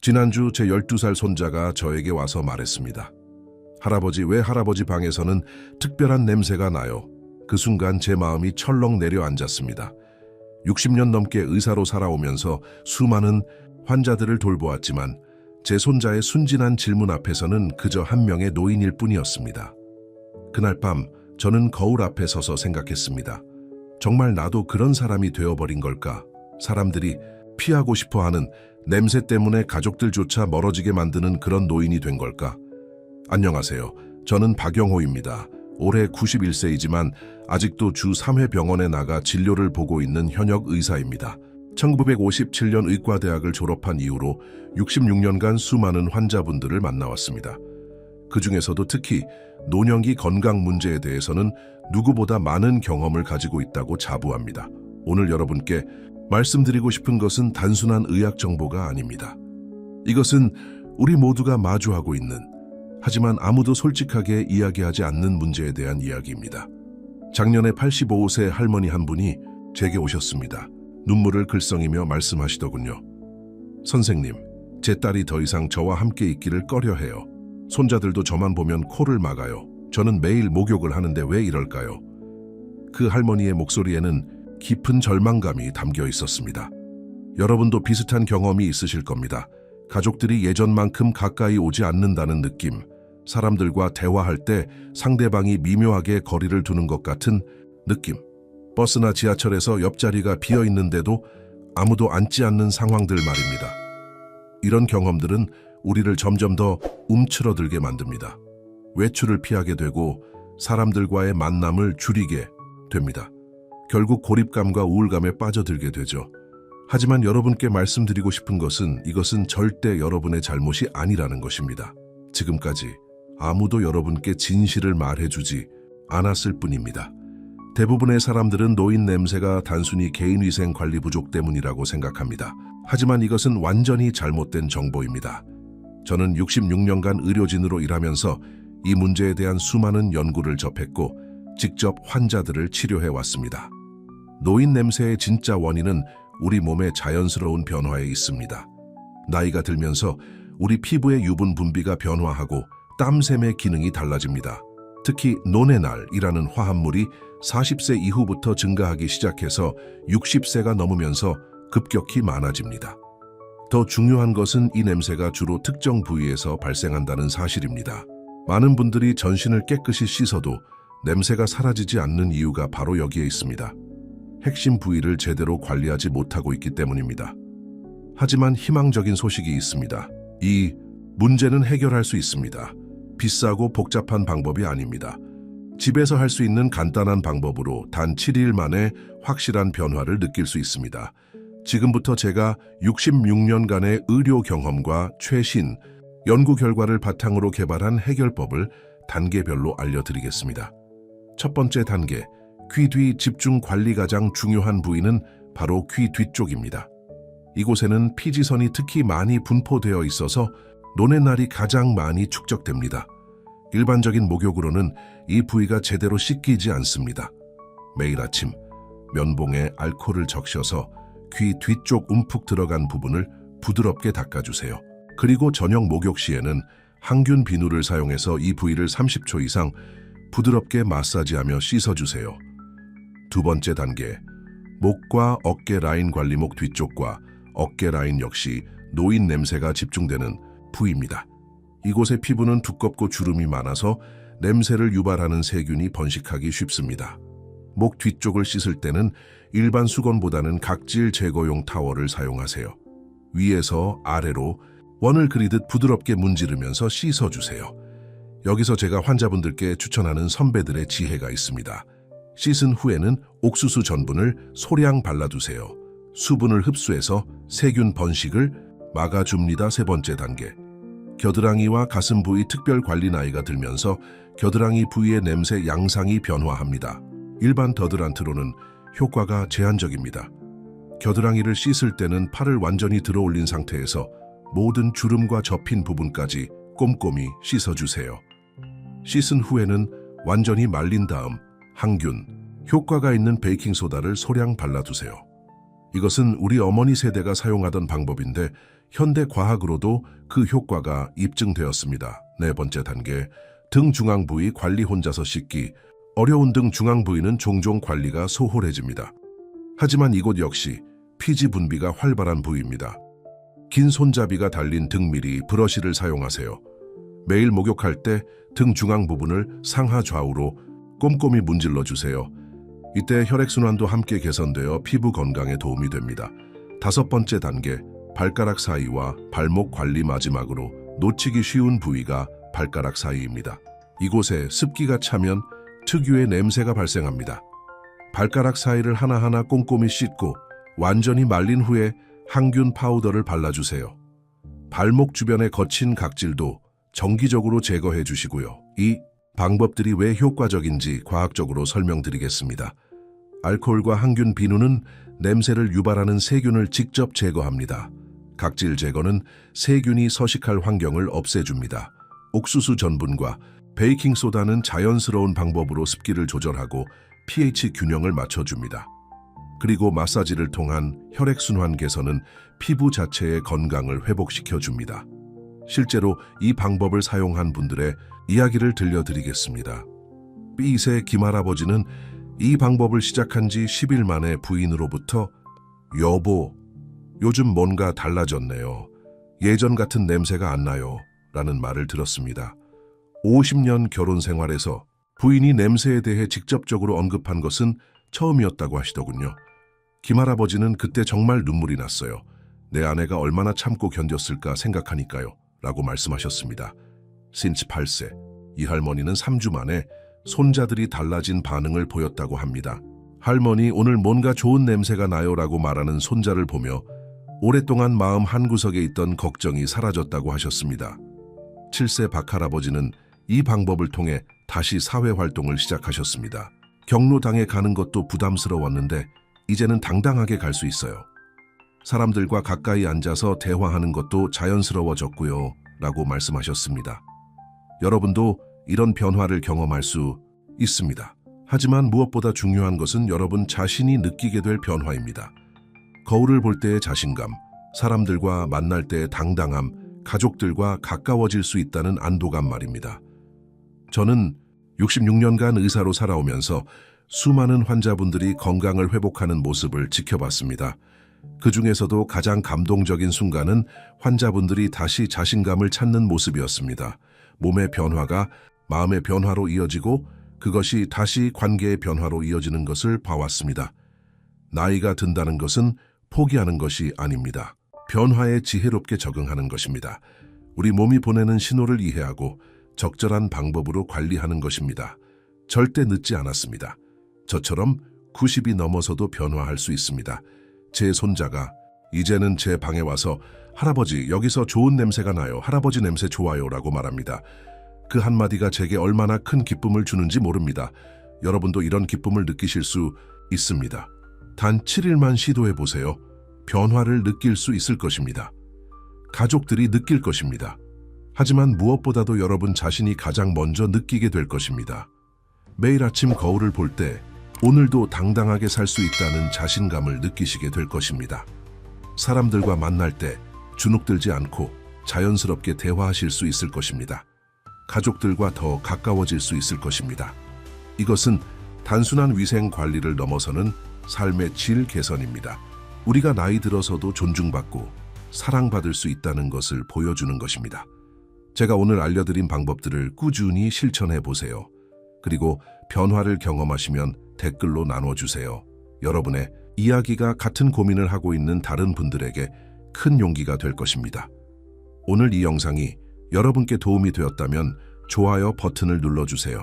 지난주 제 12살 손자가 저에게 와서 말했습니다. 할아버지, 왜 할아버지 방에서는 특별한 냄새가 나요? 그 순간 제 마음이 철렁 내려앉았습니다. 60년 넘게 의사로 살아오면서 수많은 환자들을 돌보았지만 제 손자의 순진한 질문 앞에서는 그저 한 명의 노인일 뿐이었습니다. 그날 밤 저는 거울 앞에 서서 생각했습니다. 정말 나도 그런 사람이 되어버린 걸까? 사람들이 피하고 싶어하는 냄새 때문에 가족들조차 멀어지게 만드는 그런 노인이 된 걸까? 안녕하세요. 저는 박영호입니다. 올해 91세이지만 아직도 주 3회 병원에 나가 진료를 보고 있는 현역 의사입니다. 1957년 의과대학을 졸업한 이후로 66년간 수많은 환자분들을 만나왔습니다. 그 중에서도 특히 노년기 건강 문제에 대해서는 누구보다 많은 경험을 가지고 있다고 자부합니다. 오늘 여러분께 말씀드리고 싶은 것은 단순한 의학 정보가 아닙니다. 이것은 우리 모두가 마주하고 있는, 하지만 아무도 솔직하게 이야기하지 않는 문제에 대한 이야기입니다. 작년에 85세 할머니 한 분이 제게 오셨습니다. 눈물을 글썽이며 말씀하시더군요. 선생님, 제 딸이 더 이상 저와 함께 있기를 꺼려해요. 손자들도 저만 보면 코를 막아요. 저는 매일 목욕을 하는데 왜 이럴까요? 그 할머니의 목소리에는 깊은 절망감이 담겨 있었습니다. 여러분도 비슷한 경험이 있으실 겁니다. 가족들이 예전만큼 가까이 오지 않는다는 느낌, 사람들과 대화할 때 상대방이 미묘하게 거리를 두는 것 같은 느낌, 버스나 지하철에서 옆자리가 비어 있는데도 아무도 앉지 않는 상황들 말입니다. 이런 경험들은 우리를 점점 더 움츠러들게 만듭니다. 외출을 피하게 되고 사람들과의 만남을 줄이게 됩니다. 결국 고립감과 우울감에 빠져들게 되죠. 하지만 여러분께 말씀드리고 싶은 것은 이것은 절대 여러분의 잘못이 아니라는 것입니다. 지금까지 아무도 여러분께 진실을 말해주지 않았을 뿐입니다. 대부분의 사람들은 노인 냄새가 단순히 개인위생 관리 부족 때문이라고 생각합니다. 하지만 이것은 완전히 잘못된 정보입니다. 저는 66년간 의료진으로 일하면서 이 문제에 대한 수많은 연구를 접했고 직접 환자들을 치료해 왔습니다. 노인 냄새의 진짜 원인은 우리 몸의 자연스러운 변화에 있습니다. 나이가 들면서 우리 피부의 유분 분비가 변화하고 땀샘의 기능이 달라집니다. 특히 노네날이라는 화합물이 40세 이후부터 증가하기 시작해서 60세가 넘으면서 급격히 많아집니다. 더 중요한 것은 이 냄새가 주로 특정 부위에서 발생한다는 사실입니다. 많은 분들이 전신을 깨끗이 씻어도 냄새가 사라지지 않는 이유가 바로 여기에 있습니다. 핵심 부위를 제대로 관리하지 못하고 있기 때문입니다. 하지만 희망적인 소식이 있습니다. 이 문제는 해결할 수 있습니다. 비싸고 복잡한 방법이 아닙니다. 집에서 할 수 있는 간단한 방법으로 단 7일 만에 확실한 변화를 느낄 수 있습니다. 지금부터 제가 66년간의 의료 경험과 최신 연구 결과를 바탕으로 개발한 해결법을 단계별로 알려드리겠습니다. 첫 번째 단계, 귀 뒤 집중 관리. 가장 중요한 부위는 바로 귀 뒤쪽입니다. 이곳에는 피지선이 특히 많이 분포되어 있어서 노랫날이 가장 많이 축적됩니다. 일반적인 목욕으로는 이 부위가 제대로 씻기지 않습니다. 매일 아침 면봉에 알코올을 적셔서 귀 뒤쪽 움푹 들어간 부분을 부드럽게 닦아주세요. 그리고 저녁 목욕 시에는 항균 비누를 사용해서 이 부위를 30초 이상 부드럽게 마사지하며 씻어주세요. 두 번째 단계, 목과 어깨 라인 관리. 목 뒤쪽과 어깨 라인 역시 노인 냄새가 집중되는 부위입니다. 이곳의 피부는 두껍고 주름이 많아서 냄새를 유발하는 세균이 번식하기 쉽습니다. 목 뒤쪽을 씻을 때는 일반 수건보다는 각질 제거용 타월을 사용하세요. 위에서 아래로 원을 그리듯 부드럽게 문지르면서 씻어주세요. 여기서 제가 환자분들께 추천하는 선배들의 지혜가 있습니다. 씻은 후에는 옥수수 전분을 소량 발라두세요. 수분을 흡수해서 세균 번식을 막아줍니다. 세 번째 단계, 겨드랑이와 가슴 부위 특별 관리. 나이가 들면서 겨드랑이 부위의 냄새 양상이 변화합니다. 일반 더드란트로는 효과가 제한적입니다. 겨드랑이를 씻을 때는 팔을 완전히 들어 올린 상태에서 모든 주름과 접힌 부분까지 꼼꼼히 씻어주세요. 씻은 후에는 완전히 말린 다음 항균, 효과가 있는 베이킹소다를 소량 발라두세요. 이것은 우리 어머니 세대가 사용하던 방법인데 현대 과학으로도 그 효과가 입증되었습니다. 네 번째 단계, 등 중앙 부위 관리 혼자서 씻기. 어려운 등 중앙 부위는 종종 관리가 소홀해집니다. 하지만 이곳 역시 피지 분비가 활발한 부위입니다. 긴 손잡이가 달린 등밀이 브러쉬를 사용하세요. 매일 목욕할 때 등 중앙 부분을 상하 좌우로 꼼꼼히 문질러 주세요. 이때 혈액순환도 함께 개선되어 피부 건강에 도움이 됩니다. 다섯 번째 단계, 발가락 사이와 발목 관리. 마지막으로 놓치기 쉬운 부위가 발가락 사이입니다. 이곳에 습기가 차면 특유의 냄새가 발생합니다. 발가락 사이를 하나하나 꼼꼼히 씻고 완전히 말린 후에 항균 파우더를 발라주세요. 발목 주변의 거친 각질도 정기적으로 제거해 주시고요. 이 방법들이 왜 효과적인지 과학적으로 설명드리겠습니다. 알코올과 항균 비누는 냄새를 유발하는 세균을 직접 제거합니다. 각질 제거는 세균이 서식할 환경을 없애줍니다. 옥수수 전분과 베이킹소다는 자연스러운 방법으로 습기를 조절하고 pH 균형을 맞춰줍니다. 그리고 마사지를 통한 혈액순환 개선은 피부 자체의 건강을 회복시켜줍니다. 실제로 이 방법을 사용한 분들의 이야기를 들려드리겠습니다. B세 김할아버지는 이 방법을 시작한 지 10일 만에 부인으로부터 여보, 요즘 뭔가 달라졌네요. 예전 같은 냄새가 안 나요. 라는 말을 들었습니다. 50년 결혼 생활에서 부인이 냄새에 대해 직접적으로 언급한 것은 처음이었다고 하시더군요. 김할아버지는 그때 정말 눈물이 났어요. 내 아내가 얼마나 참고 견뎠을까 생각하니까요. 라고 말씀하셨습니다. 신치 8세, 이 할머니는 3주 만에 손자들이 달라진 반응을 보였다고 합니다. 할머니, 오늘 뭔가 좋은 냄새가 나요 라고 말하는 손자를 보며 오랫동안 마음 한구석에 있던 걱정이 사라졌다고 하셨습니다. 7세 박할아버지는 이 방법을 통해 다시 사회활동을 시작하셨습니다. 경로당에 가는 것도 부담스러웠는데 이제는 당당하게 갈 수 있어요. 사람들과 가까이 앉아서 대화하는 것도 자연스러워졌고요. 라고 말씀하셨습니다. 여러분도 이런 변화를 경험할 수 있습니다. 하지만 무엇보다 중요한 것은 여러분 자신이 느끼게 될 변화입니다. 거울을 볼 때의 자신감, 사람들과 만날 때의 당당함, 가족들과 가까워질 수 있다는 안도감 말입니다. 저는 66년간 의사로 살아오면서 수많은 환자분들이 건강을 회복하는 모습을 지켜봤습니다. 그 중에서도 가장 감동적인 순간은 환자분들이 다시 자신감을 찾는 모습이었습니다. 몸의 변화가 마음의 변화로 이어지고 그것이 다시 관계의 변화로 이어지는 것을 봐왔습니다. 나이가 든다는 것은 포기하는 것이 아닙니다. 변화에 지혜롭게 적응하는 것입니다. 우리 몸이 보내는 신호를 이해하고 적절한 방법으로 관리하는 것입니다. 절대 늦지 않았습니다. 저처럼 90이 넘어서도 변화할 수 있습니다. 제 손자가 이제는 제 방에 와서 할아버지, 여기서 좋은 냄새가 나요. 할아버지 냄새 좋아요. 라고 말합니다. 그 한마디가 제게 얼마나 큰 기쁨을 주는지 모릅니다. 여러분도 이런 기쁨을 느끼실 수 있습니다. 단 7일만 시도해 보세요. 변화를 느낄 수 있을 것입니다. 가족들이 느낄 것입니다. 하지만 무엇보다도 여러분 자신이 가장 먼저 느끼게 될 것입니다. 매일 아침 거울을 볼 때 오늘도 당당하게 살 수 있다는 자신감을 느끼시게 될 것입니다. 사람들과 만날 때 주눅들지 않고 자연스럽게 대화하실 수 있을 것입니다. 가족들과 더 가까워질 수 있을 것입니다. 이것은 단순한 위생 관리를 넘어서는 삶의 질 개선입니다. 우리가 나이 들어서도 존중받고 사랑받을 수 있다는 것을 보여주는 것입니다. 제가 오늘 알려드린 방법들을 꾸준히 실천해 보세요. 그리고 변화를 경험하시면 댓글로 나눠주세요. 여러분의 이야기가 같은 고민을 하고 있는 다른 분들에게 큰 용기가 될 것입니다. 오늘 이 영상이 여러분께 도움이 되었다면 좋아요 버튼을 눌러주세요.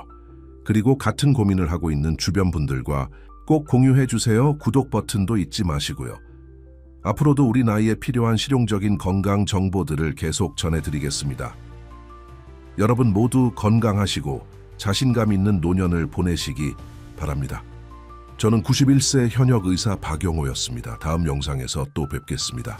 그리고 같은 고민을 하고 있는 주변 분들과 꼭 공유해주세요. 구독 버튼도 잊지 마시고요. 앞으로도 우리 나이에 필요한 실용적인 건강 정보들을 계속 전해드리겠습니다. 여러분 모두 건강하시고 자신감 있는 노년을 보내시기 바랍니다. 저는 91세 현역 의사 박용호였습니다. 다음 영상에서 또 뵙겠습니다.